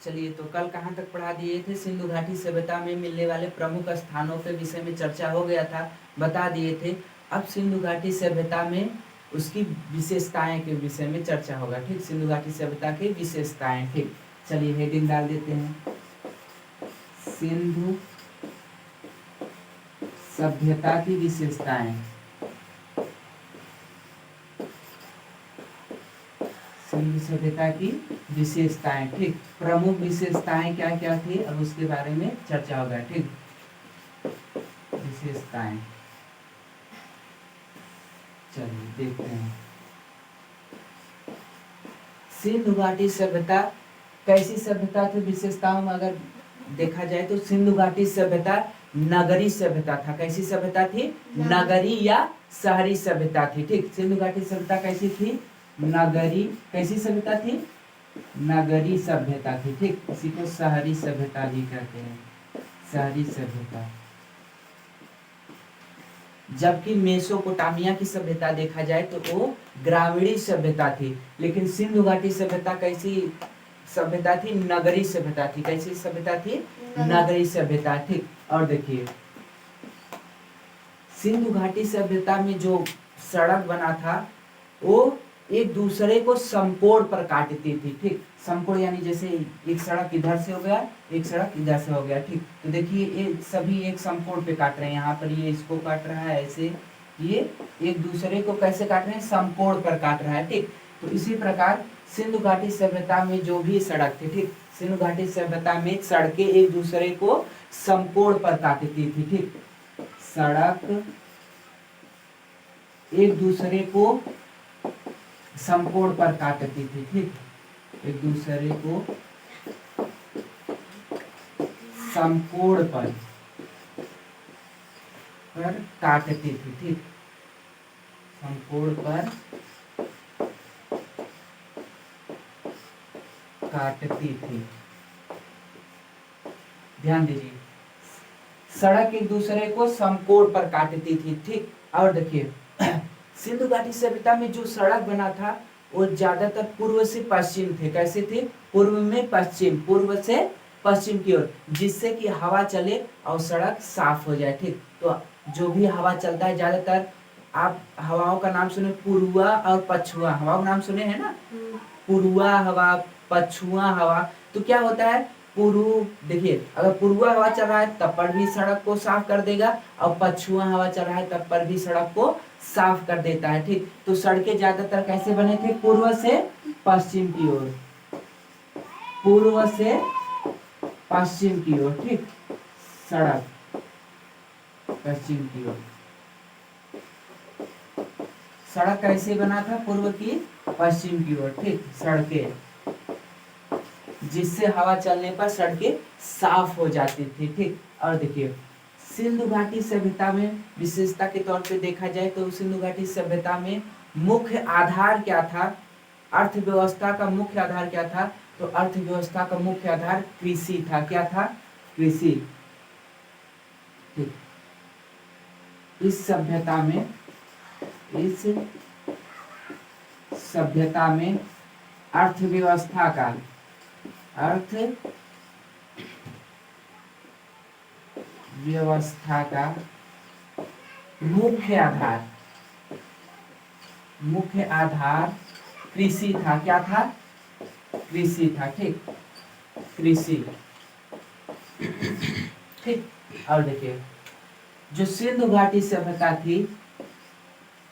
चलिए, तो कल कहाँ तक पढ़ा दिए थे? सिंधु घाटी सभ्यता में मिलने वाले प्रमुख स्थानों के विषय में चर्चा हो गया था, बता दिए थे। अब सिंधु घाटी सभ्यता में उसकी विशेषताएं के विषय में चर्चा होगा। ठीक, सिंधु घाटी सभ्यता की विशेषताएं। ठीक, चलिए हेडिंग डाल देते हैं, सिंधु सभ्यता की विशेषताएं। सिंधु सभ्यता की विशेषताएं। ठीक, प्रमुख विशेषताएं क्या क्या थी, अब उसके बारे में चर्चा होगा। ठीक, विशेषताएं, चलिए देखते हैं। सिंधु घाटी सभ्यता कैसी सभ्यता थी? विशेषताओं में अगर देखा जाए तो सिंधु घाटी सभ्यता नगरी सभ्यता था। कैसी सभ्यता थी? नगरी या शहरी सभ्यता थी। ठीक, सिंधु घाटी सभ्यता कैसी थी? नगरी। कैसी सभ्यता थी? नगरी सभ्यता थी। ठीक, इसी को शहरी सभ्यता भी कहते हैं, शहरी सभ्यता। जबकि मेसोपोटामिया की सभ्यता देखा जाए तो वो ग्रामीणी सभ्यता थी। लेकिन सिंधु घाटी सभ्यता कैसी सभ्यता थी? नगरी सभ्यता थी। कैसी सभ्यता थी? नगरी सभ्यता। ठीक, और देखिए सिंधु घाटी सभ्यता में जो सड़क बना था वो एक दूसरे को समकोण पर काटती थी। ठीक, समकोण यानी जैसे एक सड़क इधर से हो गया, एक सड़क इधर से हो गया। ठीक, तो देखिए ये सभी एक समकोण पे काट रहे हैं। यहाँ पर ये इसको काट रहा है ऐसे, ये एक दूसरे को कैसे काट रहे हैं? समकोण पर काट रहा है। ठीक, तो इसी प्रकार सिंधु घाटी सभ्यता में जो भी सड़क थी, ठीक, सिंधु घाटी सभ्यता में सड़कें एक दूसरे को समकोण पर काटती थी। ठीक, सड़क एक दूसरे को समकोण पर काटती थी। ठीक, एक दूसरे को समकोण पर काटती थी। ठीक, समकोण पर काटती थी। ध्यान दीजिए, सड़क एक दूसरे को समकोण पर काटती थी। ठीक, और देखिए सिंधु घाटी सभ्यता में जो सड़क बना था वो ज्यादातर पूर्व से पश्चिम थे। कैसे थे? पूर्व में पश्चिम, पूर्व से पश्चिम की ओर, जिससे कि हवा चले और सड़क साफ हो जाए। ठीक, तो जो भी हवा चलता है, ज्यादातर आप हवाओं का नाम सुने, पूर्वा और पछुआ हवा का नाम सुने हैं ना? पूर्वा हवा, पछुआ हवा। तो क्या होता है? पूर्व, देखिए अगर पूर्वा हवा चल रहा है तब पर भी सड़क को साफ कर देगा, और पछुआ हवा चल रहा है तब पर भी सड़क को साफ कर देता है। ठीक, तो सड़कें ज्यादातर कैसे बने थे? पूर्व से पश्चिम की ओर, पूर्व से पश्चिम की ओर। ठीक, सड़क पश्चिम की ओर, सड़क कैसे बना था? पूर्व की पश्चिम की ओर। ठीक, सड़कें जिससे हवा चलने पर सड़कें साफ हो जाती थी। ठीक, और देखिए सिंधु घाटी सभ्यता में विशेषता के तौर पे देखा जाए तो सिंधु घाटी सभ्यता में मुख्य आधार क्या था? अर्थव्यवस्था का मुख्य आधार क्या था? तो अर्थव्यवस्था का मुख्य आधार कृषि था। क्या था? कृषि। ठीक, इस सभ्यता में अर्थव्यवस्था का मुख्य आधार कृषि था। क्या था? कृषि था। ठीक, कृषि। ठीक, और देखिए जो सिंधु घाटी सभ्यता थी,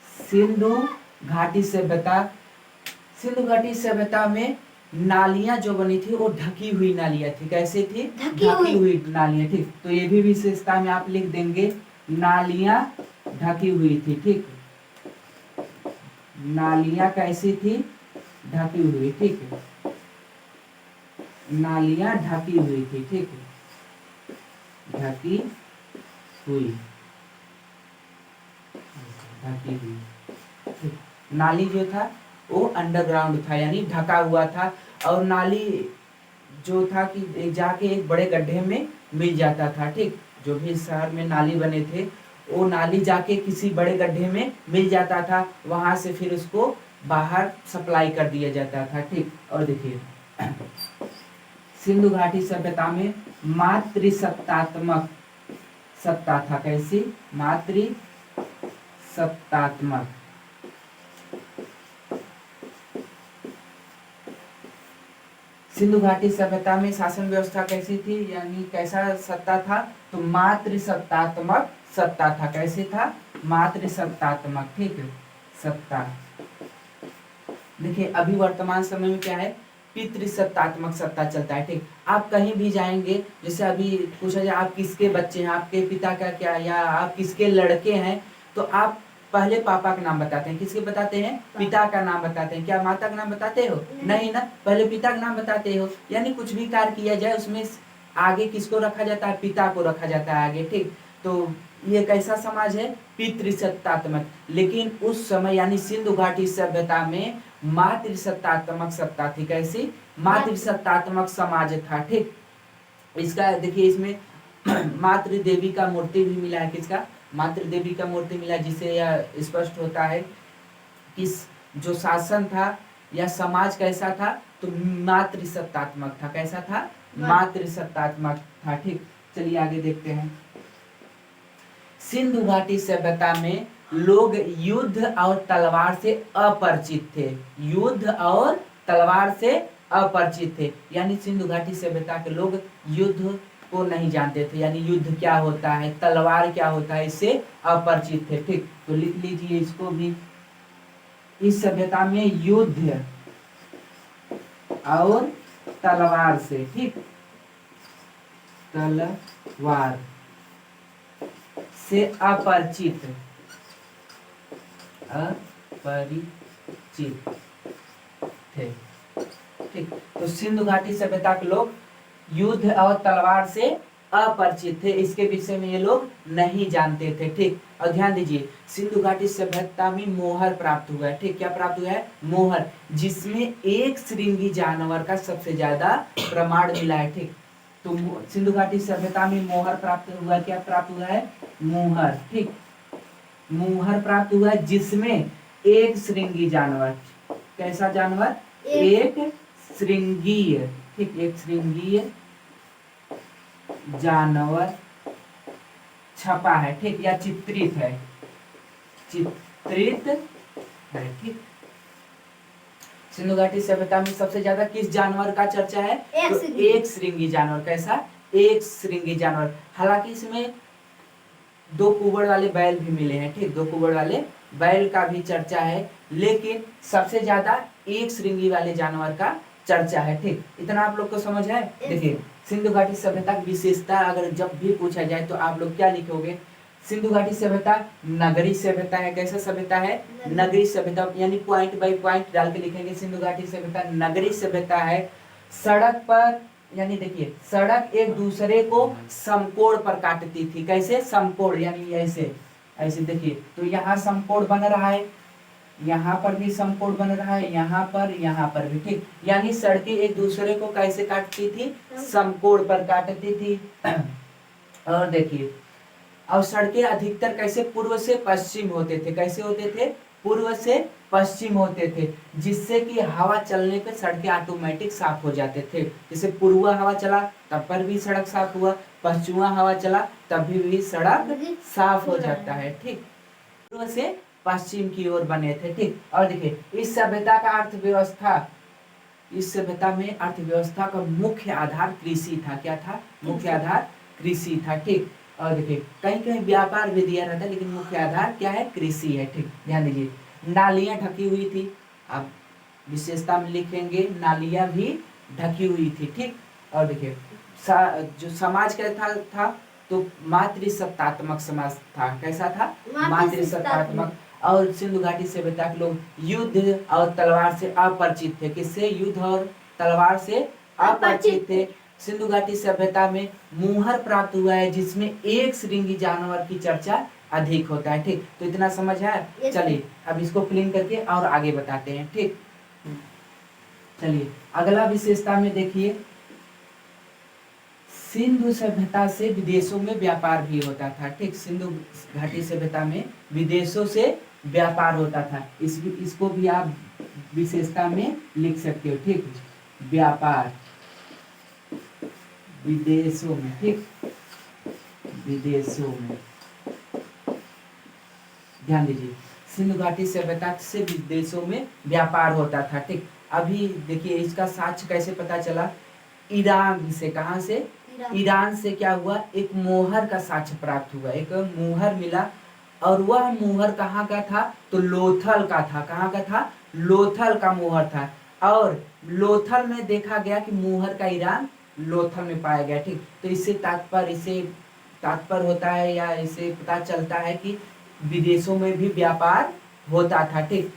सिंधु घाटी सभ्यता में नालियां जो बनी थी वो ढकी हुई नालियां थी। कैसे थी? ढकी हुई नालियां। ठीक, तो ये भी विशेषता में आप लिख देंगे, नालियां ढकी हुई थी। ठीक, नालियां कैसी थी? ढकी हुई। ठीक, नालियां ढकी हुई थी। ठीक, ढकी हुई। नाली जो था वो अंडरग्राउंड था, यानी ढका हुआ था, और नाली जो था कि जाके एक बड़े गड्ढे में मिल जाता था। ठीक, जो भी शहर में नाली बने थे वो नाली जाके किसी बड़े गड्ढे में मिल जाता था, वहां से फिर उसको बाहर सप्लाई कर दिया जाता था। ठीक, और देखिए सिंधु घाटी सभ्यता में मातृसत्तात्मक सत्ता था। कैसी? मातृसत्तात्मक। सिंधु घाटी सभ्यता में शासन व्यवस्था कैसी थी, यानी कैसा सत्ता था? तो मातृसत्तात्मक सत्ता था। कैसे था? मातृसत्तात्मक, ठीक है, सत्ता। देखिए अभी वर्तमान समय में क्या है, पितृसत्तात्मक सत्ता चलता है। ठीक, आप कहीं भी जाएंगे, जैसे अभी पूछा जाए आप किसके बच्चे हैं, आपके पिता का क्या, या आप किसके लड़के हैं, तो आप पहले पापा का नाम बताते हैं। किसके बताते हैं? पिता का नाम बताते हैं। क्या माता का नाम बताते हो? नहीं ना, पहले पिता का नाम बताते हो। यानी कुछ भी कार्य किया जाए उसमें आगे किसको रखा जाता है? पिता को रखा जाता है आगे। ठीक, तो ये कैसा समाज है? पितृसत्तात्मक। लेकिन उस समय यानी सिंधु घाटी सभ्यता में मातृसत्तात्मक सत्ता थी। कैसी? मातृसत्तात्मक समाज था। ठीक, इसका देखिए इसमें मातृ देवी का मूर्ति भी मिला है। किसका? मातृ देवी का मूर्ति मिला, जिससे यह स्पष्ट होता है कि जो शासन था या समाज कैसा था, तो मातृसत्तात्मक था। कैसा था? मातृसत्तात्मक था। ठीक, चलिए आगे देखते हैं। सिंधु घाटी सभ्यता में लोग युद्ध और तलवार से अपरिचित थे। युद्ध और तलवार से अपरिचित थे, यानी सिंधु घाटी सभ्यता के लोग युद्ध को नहीं जानते थे, यानी युद्ध क्या होता है, तलवार क्या होता है, इससे अपरिचित थे। ठीक, तो लिख लीजिए इसको भी। इस सभ्यता में युद्ध और तलवार से, ठीक, तलवार से अपरिचित थे। ठीक, तो सिंधु घाटी सभ्यता के लोग युद्ध और तलवार से अपरिचित थे, इसके विषय में ये लोग नहीं जानते थे। ठीक, और ध्यान दीजिए सिंधु घाटी सभ्यता में मोहर प्राप्त हुआ है। ठीक, क्या प्राप्त हुआ है? मोहर, जिसमें एक श्रृंगी जानवर का सबसे ज्यादा प्रमाण मिला है। ठीक, तो सिंधु घाटी सभ्यता में मोहर प्राप्त हुआ। क्या प्राप्त हुआ है? मोहर। ठीक, मोहर प्राप्त हुआ है जिसमें एक श्रृंगी जानवर, कैसा जानवर? एक श्रृंगीय, ठीक, एक श्रृंगीय जानवर छपा है। ठीक, या चित्रित है, चित्रित है। ठीक, सिंधु घाटी सभ्यता में सबसे ज्यादा किस जानवर का चर्चा है? तो एक श्रृंगी जानवर। कैसा? एक श्रृंगी जानवर। हालांकि इसमें दो कुबड़ वाले बैल भी मिले हैं। ठीक, दो कुबड़ वाले बैल का भी चर्चा है, लेकिन सबसे ज्यादा एक श्रृंगी वाले जानवर का चर्चा है। ठीक, इतना आप लोग को समझ है? देखिए सिंधु घाटी सभ्यता की विशेषता अगर जब भी पूछा जाए तो आप लोग क्या लिखोगे? सिंधु घाटी सभ्यता नगरी सभ्यता है। कैसा सभ्यता है? नगरी सभ्यता, यानी पॉइंट बाय पॉइंट डाल के लिखेंगे। सिंधु घाटी सभ्यता नगरी सभ्यता है। सड़क पर, यानी देखिए सड़क एक दूसरे को समकोण पर काटती थी। कैसे? समकोण, यानी ऐसे ऐसे। देखिए तो यहाँ समकोण बन रहा है, यहाँ पर भी समकोण बन रहा है, यहाँ पर भी। ठीक, यानी सड़कें एक दूसरे को कैसे काटती थी? समकोण पर काटती थी। और देखिए, और सड़कें अधिकतर कैसे? पूर्व से पश्चिम होते थे। कैसे होते थे? पूर्व से पश्चिम होते थे, जिससे कि हवा चलने पे सड़कें ऑटोमेटिक साफ हो जाते थे। जैसे पूर्वा हवा चला तब पर भी सड़क साफ हुआ, पश्चिमा हवा चला तब भी सड़क साफ हो जाता है। ठीक, पूर्व से पश्चिम की ओर बने थे। ठीक, और देखिए इस सभ्यता का अर्थव्यवस्था, इस सभ्यता में अर्थव्यवस्था का मुख्य आधार कृषि था। क्या था? मुख्य आधार कृषि था। ठीक, और देखिए कहीं कहीं व्यापार भी दिया रहता है, लेकिन मुख्य आधार क्या है? कृषि है। ठीक, ध्यान दीजिए नालियां ढकी हुई थी। आप विशेषता में लिखेंगे नालियां भी ढकी हुई थी। ठीक, और देखिए जो समाज कैसा था? तो मातृसत्तात्मक समाज था। कैसा था? मातृसत्तात्मक। और सिंधु घाटी सभ्यता के लोग युद्ध और तलवार से अपरिचित थे। किससे? युद्ध और तलवार से अपरिचित थे। सिंधु घाटी सभ्यता में मुहर प्राप्त हुआ है, जिसमें एक श्रृंगी जानवर की चर्चा अधिक होता है। ठीक, तो इतना समझ है? चलिए अब इसको क्लीन करके और आगे बताते हैं। ठीक, चलिए अगला विशेषता में देखिए, सिंधु सभ्यता से विदेशों में व्यापार भी होता था। ठीक, सिंधु घाटी सभ्यता में विदेशों से व्यापार होता था। इसको भी आप विशेषता में लिख सकते हो। ठीक, व्यापार, विदेशों में, ठीक, विदेशों में। ध्यान दीजिए, सिंधु घाटी सभ्यता से विदेशों में व्यापार होता था, ठीक। अभी देखिए इसका साक्ष्य कैसे पता चला, ईरान से, कहाँ से, ईरान से क्या हुआ, एक मोहर का साक्ष्य प्राप्त हुआ, एक मोहर मिला, और वह मोहर कहाँ का था, तो लोथल का था। कहाँ का था, लोथल का मोहर था, और लोथल में देखा गया कि मोहर का ईरान लोथल में पाया गया, ठीक। तो इससे तात्पर्य होता है, या इससे पता चलता है कि विदेशों में भी व्यापार होता था, ठीक।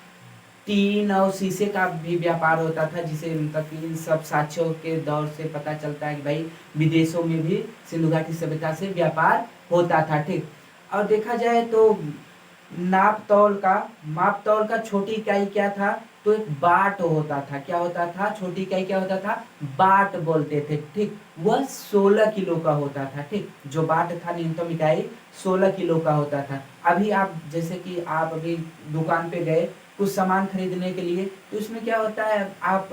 टीन और शीशे का भी व्यापार होता था, जिसे मतलब इन सब साक्ष्यों के दौर से पता चलता है कि भाई विदेशों में भी सिंधु घाटी सभ्यता से व्यापार होता था, ठीक। और देखा जाए तो माप तौल का छोटी इकाई क्या था, तो एक बाट होता था। क्या होता था, छोटी इकाई क्या होता था, बाट बोलते थे, ठीक। वह 16 किलो का होता था, ठीक। जो बाट था, न्यूनतम इकाई 16 किलो का होता था। अभी आप जैसे कि आप अभी दुकान पे गए कुछ सामान खरीदने के लिए, तो उसमें क्या होता है, आप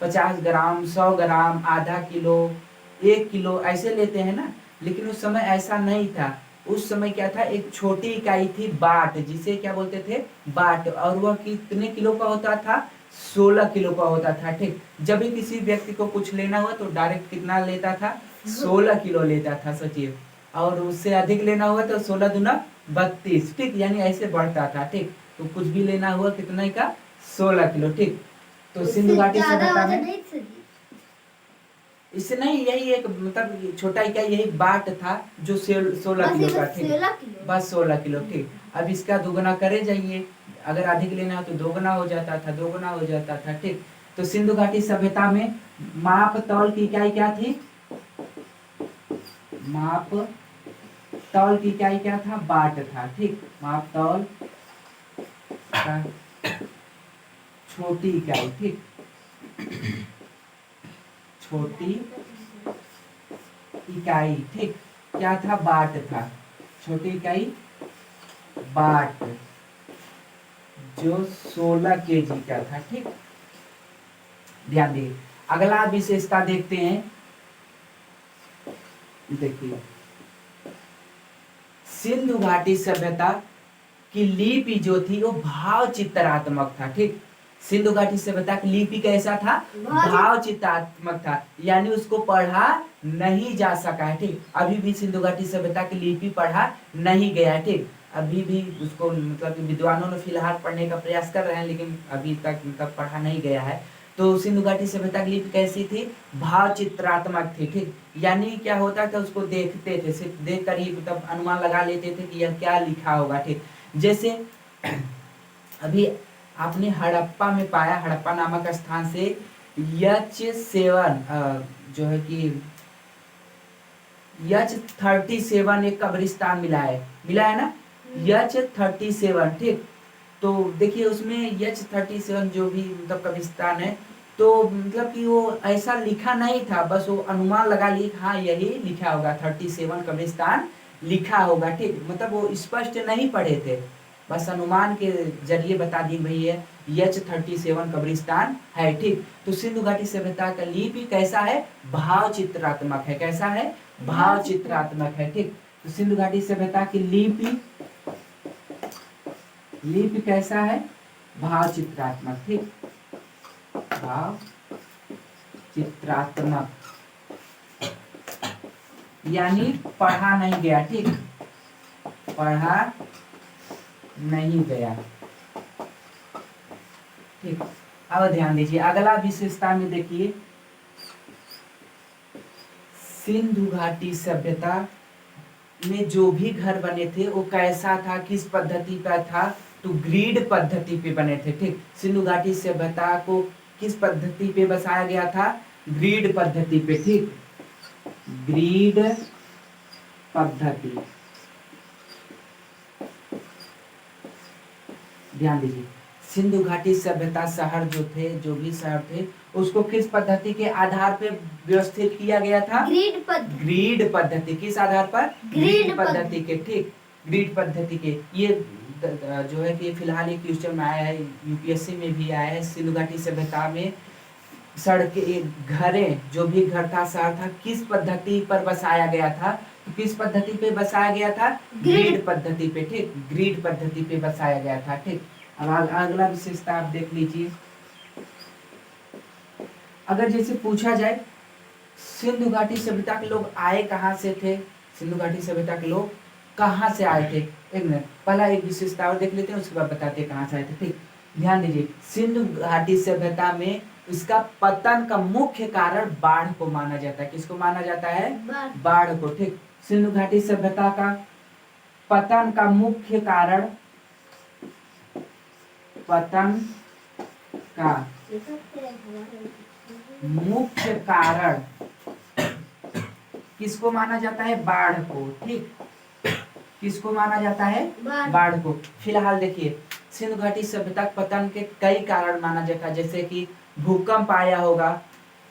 50 ग्राम, 100 ग्राम, आधा किलो, 1 किलो ऐसे लेते हैं ना। लेकिन उस समय ऐसा नहीं था। उस समय क्या था, एक छोटी इकाई थी बाट, जिसे क्या बोलते थे, बाट, और वह कितने किलो का होता था, 16 किलो का होता था, ठीक। जब भी किसी व्यक्ति को कुछ लेना हुआ तो डायरेक्ट कितना लेता था, 16 किलो लेता था, सोचिए। और उससे अधिक लेना हुआ तो 16 दूना 32, ठीक, यानी ऐसे बढ़ता था, ठीक। तो कुछ भी लेना हुआ कितने का, 16 किलो, ठीक। तो सिंधु घाटी सभ्यता में इससे नहीं, यही एक मतलब छोटा इकाई यही बाट था जो 16 किलो का, ठीक, बस 16 किलो, ठीक। अब इसका दोगुना करे जाइए, अगर अधिक लेना हो तो दोगुना हो जाता था, दोगुना हो जाता था, ठीक। तो सिंधु घाटी सभ्यता में माप तौल की इकाई क्या थी, माप तौल की इकाई क्या था, बाट था, ठीक। माप तौल का छोटी इकाई, ठीक, छोटी इकाई, ठीक, क्या था, बाट था, छोटी इकाई बाट, जो 16 केजी का था, ठीक। ध्यान दिए, अगला विशेषता देखते हैं। देखिए, सिंधु घाटी सभ्यता की लिपि जो थी वो भाव चित्रात्मक था, ठीक। सिंधु घाटी सभ्यता की लिपि कैसा था, भाव चित्रात्मक था, यानी उसको पढ़ा नहीं जा सका है, ठीक। अभी भी सिंधु घाटी सभ्यता की लिपि पढ़ा नहीं गया है, ठीक। अभी भी उसको मतलब विद्वानों ने फिलहाल पढ़ने का प्रयास कर रहे हैं, लेकिन अभी तक मतलब पढ़ा नहीं गया है। तो सिंधु घाटी सभ्यता की लिपि कैसी थी, भाव चित्रात्मक थी, ठीक। यानी क्या होता था, उसको देखते थे, सिर्फ देख कर ही मतलब अनुमान लगा लेते थे कि यह क्या लिखा होगा, ठीक। जैसे अभी आपने हड़प्पा में पाया, हड़प्पा नामक स्थान से H7 जो है कि H37 एक कब्रिस्तान मिला है ना, H37, ठीक। तो देखिए उसमें H37 जो भी मतलब कब्रिस्तान है, तो मतलब कि वो ऐसा लिखा नहीं था, बस वो अनुमान लगा ली, हाँ यही लिखा होगा, 37 कब्रिस्तान लिखा होगा, ठीक। मतलब वो स्पष्ट नहीं पढ़े थे, बस अनुमान के जरिए बता दी भाई है H37 कब्रिस्तान है, ठीक। तो सिंधु घाटी सभ्यता का लिपि कैसा है, भाव चित्रात्मक है, कैसा है, भाव चित्रात्मक है, ठीक। तो सिंधु घाटी सभ्यता की लिपि कैसा है, भाव चित्रात्मक, ठीक, भाव चित्रात्मक, यानी पढ़ा नहीं गया, ठीक, पढ़ा नहीं गया, ठीक। अब ध्यान दीजिए, अगला विशेषता में देखिए, सिंधु घाटी सभ्यता में जो भी घर बने थे वो कैसा था, किस पद्धति का था, तो ग्रीड पद्धति पे बने थे, ठीक। सिंधु घाटी सभ्यता को किस पद्धति पे बसाया गया था, ग्रीड पद्धति पे, ठीक, ग्रीड पद्धति। ध्यान दीजिए, सिंधु घाटी सभ्यता शहर जो भी शहर थे, उसको किस पद्धति के आधार पे व्यवस्थित किया गया था, ग्रीड पद्धति। किस आधार पर, ग्रीड पद्धति के, ठीक, ग्रीड पद्धति के। ये जो है कि फिलहाल एक क्वेश्चन में आया है, यूपीएससी में भी आया है, सिंधु घाटी सभ्यता में सड़कें, घरें, जो भी घर था, शहर था, किस पद्धति पर बसाया गया था? तो किस पद्धति पे बसाया गया था? ग्रिड पद्धति पे। ठीक, ग्रिड पद्धति पे बसाया गया था। ठीक, अब अगला विशेषता आप देख लीजिए। अगर जैसे पूछा जाए सिंधु घाटी सभ्यता के लोग आए कहाँ से थे? सिंधु घाटी सभ्यता के लोग कहाँ से आए थे? एक मिनट, पहला एक विशेषता और देख लेते हैं, उसके बाद बताते हैं कहाँ से आए थे। ठीक, ध्यान दीजिए, सिंधु घाटी सभ्यता में इसका पतन का मुख्य कारण बाढ़ को माना जाता है। किसको माना जाता है? बाढ़ को। ठीक, सिंधु घाटी सभ्यता का पतन का मुख्य कारण, पतन का मुख्य कारण किसको माना जाता है? बाढ़ को। ठीक, किसको माना जाता है? बाढ़ को। फिलहाल देखिए, सिंधु घाटी सभ्यता पतन के कई कारण माना जाता है, जैसे कि भूकंप आया होगा,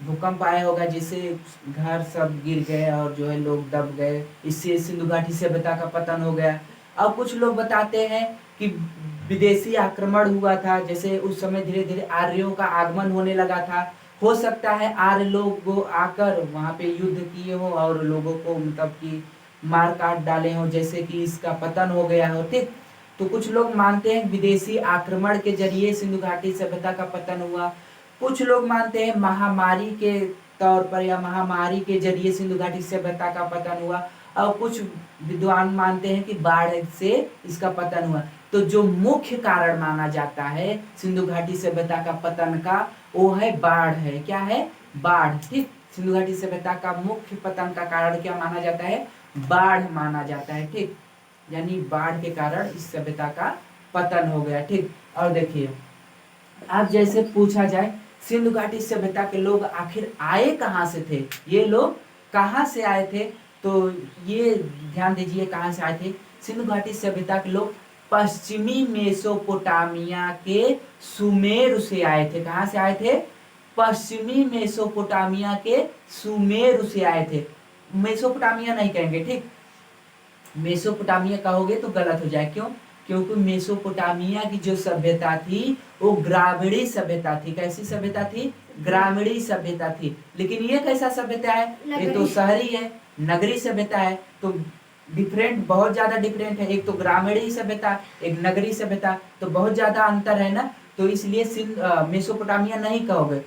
भूकंप आया होगा जिससे घर सब गिर गए और जो है लोग दब गए, इससे सिंधु घाटी सभ्यता का पतन हो गया। अब कुछ लोग बताते हैं कि विदेशी आक्रमण हुआ था, जैसे उस समय धीरे धीरे आर्यों का आगमन होने लगा था। हो सकता है आर्य लोग आकर वहां पे युद्ध किए हो और लोगों को मतलब कि मार काट डाले हो, जैसे कि इसका पतन हो गया हो। ठीक, तो कुछ लोग मानते हैं विदेशी आक्रमण के जरिए सिंधु घाटी सभ्यता का पतन हुआ। कुछ लोग मानते हैं महामारी के तौर पर या महामारी के जरिए सिंधु घाटी सभ्यता का पतन हुआ, और कुछ विद्वान मानते हैं कि बाढ़ से इसका पतन हुआ। तो जो मुख्य कारण माना जाता है सिंधु घाटी सभ्यता का पतन का, वो है बाढ़ है। क्या है? बाढ़। ठीक, सिंधु घाटी सभ्यता का मुख्य पतन का कारण क्या माना जाता है? बाढ़ माना जाता है। ठीक, यानी बाढ़ के कारण इस सभ्यता का पतन हो गया। ठीक, और देखिए, अब जैसे पूछा जाए सिंधु घाटी सभ्यता के लोग आखिर आए कहाँ से थे? ये लोग कहाँ से आए थे? तो ये ध्यान दीजिए, कहाँ से आए थे? सिंधु घाटी सभ्यता के लोग पश्चिमी मेसोपोटामिया के सुमेर से आए थे। कहाँ से आए थे? पश्चिमी मेसोपोटामिया के सुमेर से आए थे। मेसोपोटामिया नहीं कहेंगे। ठीक, मेसोपोटामिया कहोगे तो गलत हो जाए। क्यों? क्योंकि मेसोपोटामिया की जो सभ्यता थी वो ग्रामीणी सभ्यता थी। कैसी सभ्यता थी? ग्रामीणी सभ्यता थी। लेकिन ये कैसा सभ्यता है? ये तो शहरी है, नगरी सभ्यता है। तो डिफरेंट, बहुत ज्यादा डिफरेंट है। एक तो ग्रामीणी सभ्यता, एक नगरी सभ्यता, तो बहुत ज्यादा अंतर है ना। तो इसलिए मेसोपोटामिया नहीं कहोगे,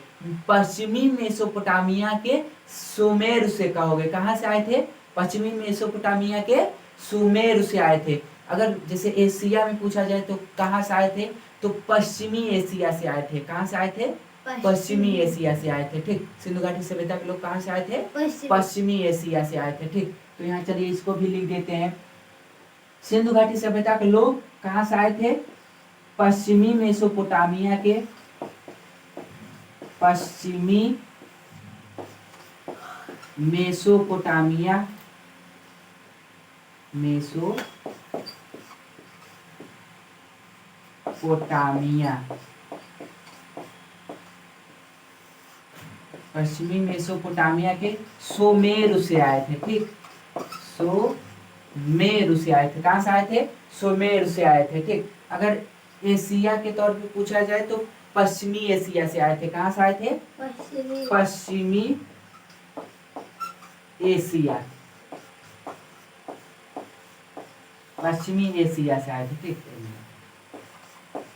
पश्चिमी मेसोपोटामिया के सुमेर से कहोगे। कहाँ से आए थे? पश्चिमी मेसोपोटामिया के सुमेर से आए थे। अगर जैसे एशिया में पूछा जाए तो कहाँ से आए थे? तो पश्चिमी एशिया से आए थे। कहाँ से आए थे? पश्चिमी एशिया से आए थे। ठीक, सिंधु घाटी सभ्यता के लोग कहाँ से आए थे? पश्चिमी एशिया से आए थे। ठीक, तो यहाँ चलिए इसको भी लिख देते हैं। सिंधु घाटी सभ्यता के लोग कहाँ से आए थे? पश्चिमी मेसोपोटामिया के, पश्चिमी मेसोपोटामिया, पश्चिमी मेसोपोटामिया के सुमेर से आए थे। ठीक, सुमेर से आए थे। कहाँ से आए थे? सुमेर से आए थे। ठीक, अगर एशिया के तौर पे पूछा जाए तो पश्चिमी एशिया से आए थे। कहाँ से आए थे? पश्चिमी एशिया, पश्चिमी एशिया से आए थे। ठीक,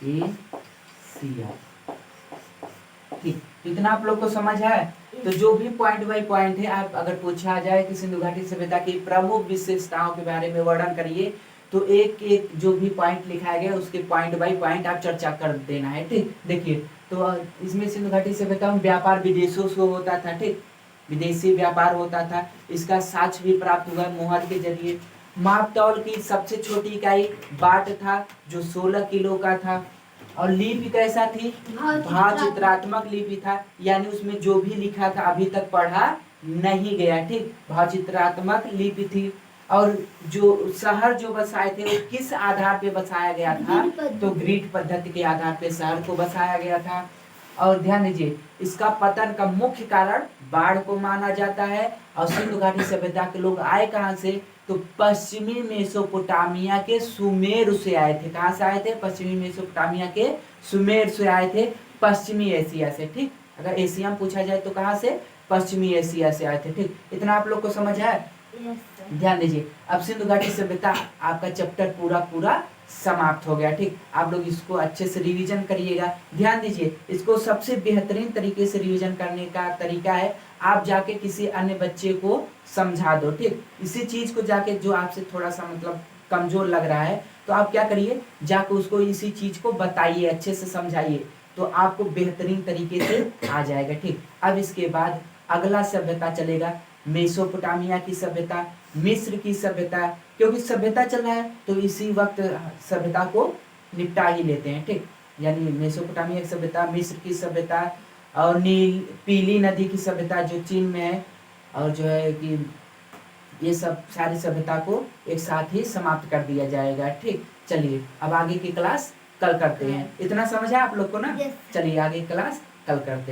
एशिया। ठीक, इतना आप लोग को समझ है? तो जो भी पॉइंट बाय पॉइंट है, आप अगर पूछा जाए कि सिंधु घाटी सभ्यता की प्रमुख विशेषताओं के बारे में वर्णन करिए, तो एक एक जो भी पॉइंट लिखाया गया उसके पॉइंट बाय पॉइंट आप चर्चा कर देना है। ठीक, देखिए, तो इसमें सिंधु घाटी सभ्यता में व्यापार विदेशों से होता था। ठीक, विदेशी व्यापार होता था। इसका साक्ष्य भी प्राप्त हुआ मोहर के जरिए। माप तौल की सबसे छोटी इकाई बाट था, जो 16 किलो का था। और लिपि कैसा थी? भाव चित्रात्मक लिपि था, यानी उसमें जो भी लिखा था अभी तक पढ़ा नहीं गया। ठीक, भाव चित्रात्मक लिपि थी। और जो शहर जो बसाए थे वो किस आधार पे बसाया गया था? तो ग्रिड पद्धति के आधार पे शहर को बसाया गया था। और ध्यान दीजिए, इसका पतन का मुख्य कारण बाढ़ को माना जाता है। और सिंधु घाटी सभ्यता के लोग आए कहाँ से? तो पश्चिमी मेसोपोटामिया के सुमेर से आए थे। कहाँ से आए थे? पश्चिमी मेसोपोटामिया के सुमेर से आए थे, पश्चिमी एशिया से। ठीक, अगर एशिया में पूछा जाए तो कहाँ से, पश्चिमी एशिया से आए थे। ठीक, इतना आप लोग को समझ है। ध्यान दीजिए, अब सिंधु घाटी सभ्यता आपका चैप्टर पूरा पूरा समाप्त हो गया। ठीक, आप लोग इसको अच्छे से रिवीजन करिएगा। ध्यान दीजिए, इसको सबसे बेहतरीन तरीके से रिवीजन करने का तरीका है आप जाके किसी अन्य बच्चे को समझा दो। ठीक, इसी चीज को जाके जो आपसे थोड़ा सा मतलब कमजोर लग रहा है तो आप क्या करिए, जाके उसको इसी चीज को बताइए, अच्छे से समझाइए, तो आपको बेहतरीन तरीके से आ जाएगा। ठीक, अब इसके बाद अगला सभ्यता चलेगा मेसोपोटामिया की सभ्यता, मिस्र की सभ्यता। क्योंकि सभ्यता चल रहा है तो इसी वक्त सभ्यता को निपटा ही लेते हैं। ठीक, यानी मेसोपोटामिया की सभ्यता, मिस्र की सभ्यता और नील पीली नदी की सभ्यता जो चीन में है, और जो है कि ये सब सारी सभ्यता को एक साथ ही समाप्त कर दिया जाएगा। ठीक, चलिए अब आगे की क्लास कल करते हैं। इतना समझ है आप लोग को ना? चलिए आगे क्लास कल करते हैं।